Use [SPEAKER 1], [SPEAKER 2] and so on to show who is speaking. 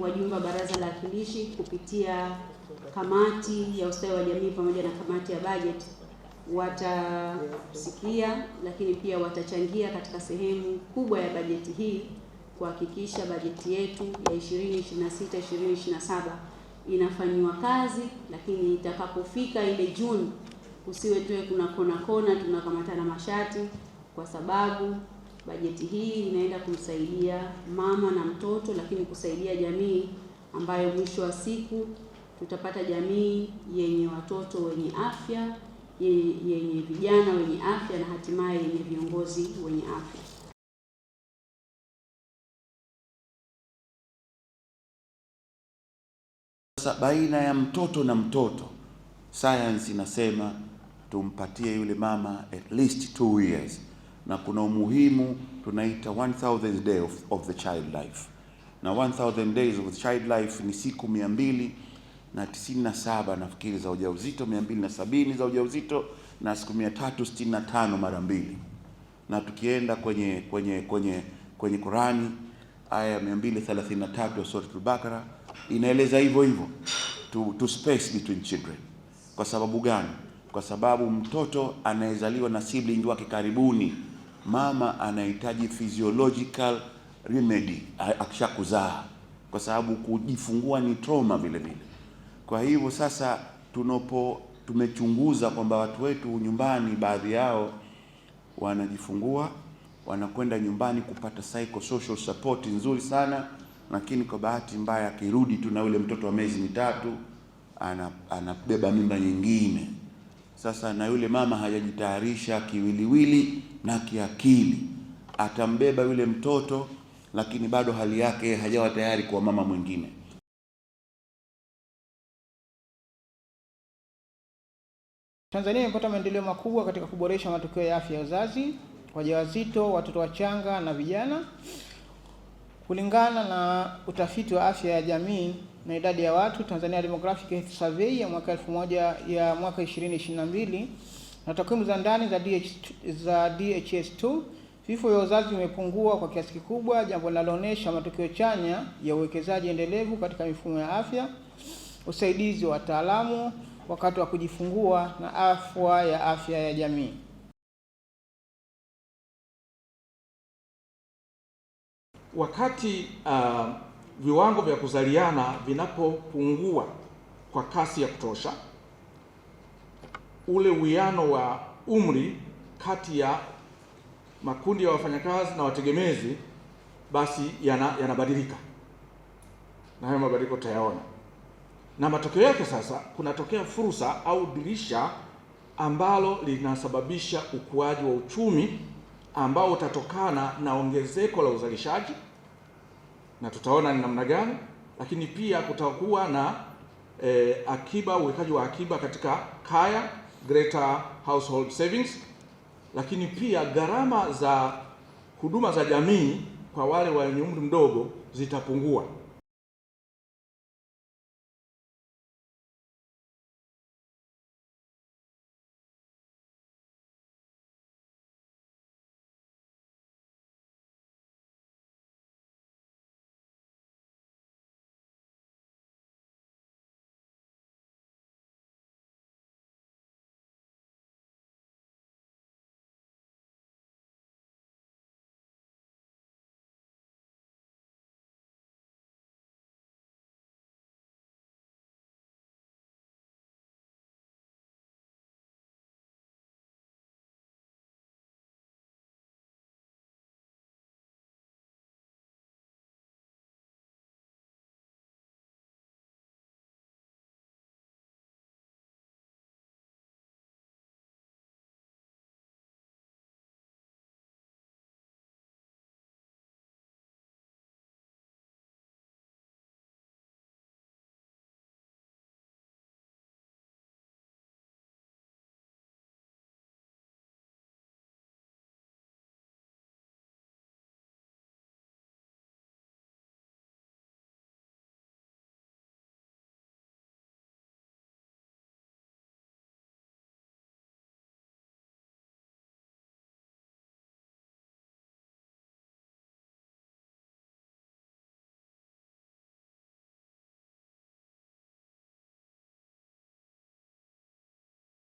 [SPEAKER 1] Wajumbe wa Baraza la Wawakilishi kupitia kamati ya ustawi wa jamii pamoja na kamati ya bajeti watasikia, lakini pia watachangia katika sehemu kubwa ya bajeti hii kuhakikisha bajeti yetu ya 2026-2027 inafanywa kazi, lakini itakapofika ile Juni usiwe tuwe kuna kona tunakamatana mashati, kwa sababu bajeti hii inaenda kumsaidia mama na mtoto, lakini kusaidia jamii ambayo mwisho wa siku tutapata jamii yenye watoto wenye afya, yenye vijana wenye afya na hatimaye yenye viongozi wenye afya.
[SPEAKER 2] Sasa baina ya mtoto na mtoto, science inasema tumpatie yule mama at least 2 years, na kuna umuhimu tunaita 1000 day of the child life, na 1000 days of the child life ni siku 297 nafikiri za ujauzito, 270 za ujauzito na siku 365 mara mbili. Na tukienda kwenye Qurani aya 233 ya Surah Al-Baqarah inaeleza hivyo to space between children. Kwa sababu gani? Kwa sababu mtoto anayezaliwa na sibling wake karibuni, mama anahitaji physiological remedy akishakuzaa, kwa sababu kujifungua ni trauma vile vile. Kwa hivyo sasa tumechunguza kwamba watu wetu nyumbani, baadhi yao wanajifungua wanakwenda nyumbani kupata psychosocial support nzuri sana, lakini kwa bahati mbaya akirudi tu na yule mtoto wa miezi mitatu anabeba mimba nyingine. Sasa na yule mama hajajitayarisha kiwiliwili na kiakili, atambeba yule mtoto lakini bado hali yake hajawa tayari kwa mama mwingine.
[SPEAKER 3] Tanzania imepata maendeleo makubwa katika kuboresha matokeo ya afya ya uzazi, wajawazito, watoto wachanga na vijana. Kulingana na utafiti wa afya ya jamii na idadi ya watu, Tanzania Demographic Health Survey ya mwaka 2022 na takwimu za ndani za DHS2, vifo vya uzazi vimepungua kwa kiasi kikubwa, jambo linaloonyesha matokeo chanya ya uwekezaji endelevu katika mifumo ya afya, usaidizi wa wataalamu wakati wa kujifungua na afya ya jamii.
[SPEAKER 4] Wakati viwango vya kuzaliana vinapopungua kwa kasi ya kutosha, ule uwiano wa umri kati ya makundi ya wafanyakazi na wategemezi basi yanabadilika, na hayo mabadiliko tutayaona. Na matokeo yake sasa kunatokea fursa au dirisha ambalo linasababisha ukuaji wa uchumi ambao utatokana na ongezeko la uzalishaji, na tutaona ni namna gani. Lakini pia kutakuwa na akiba, uwekaji wa akiba katika kaya, greater household savings. Lakini pia gharama za huduma za jamii kwa wale wenye umri mdogo zitapungua.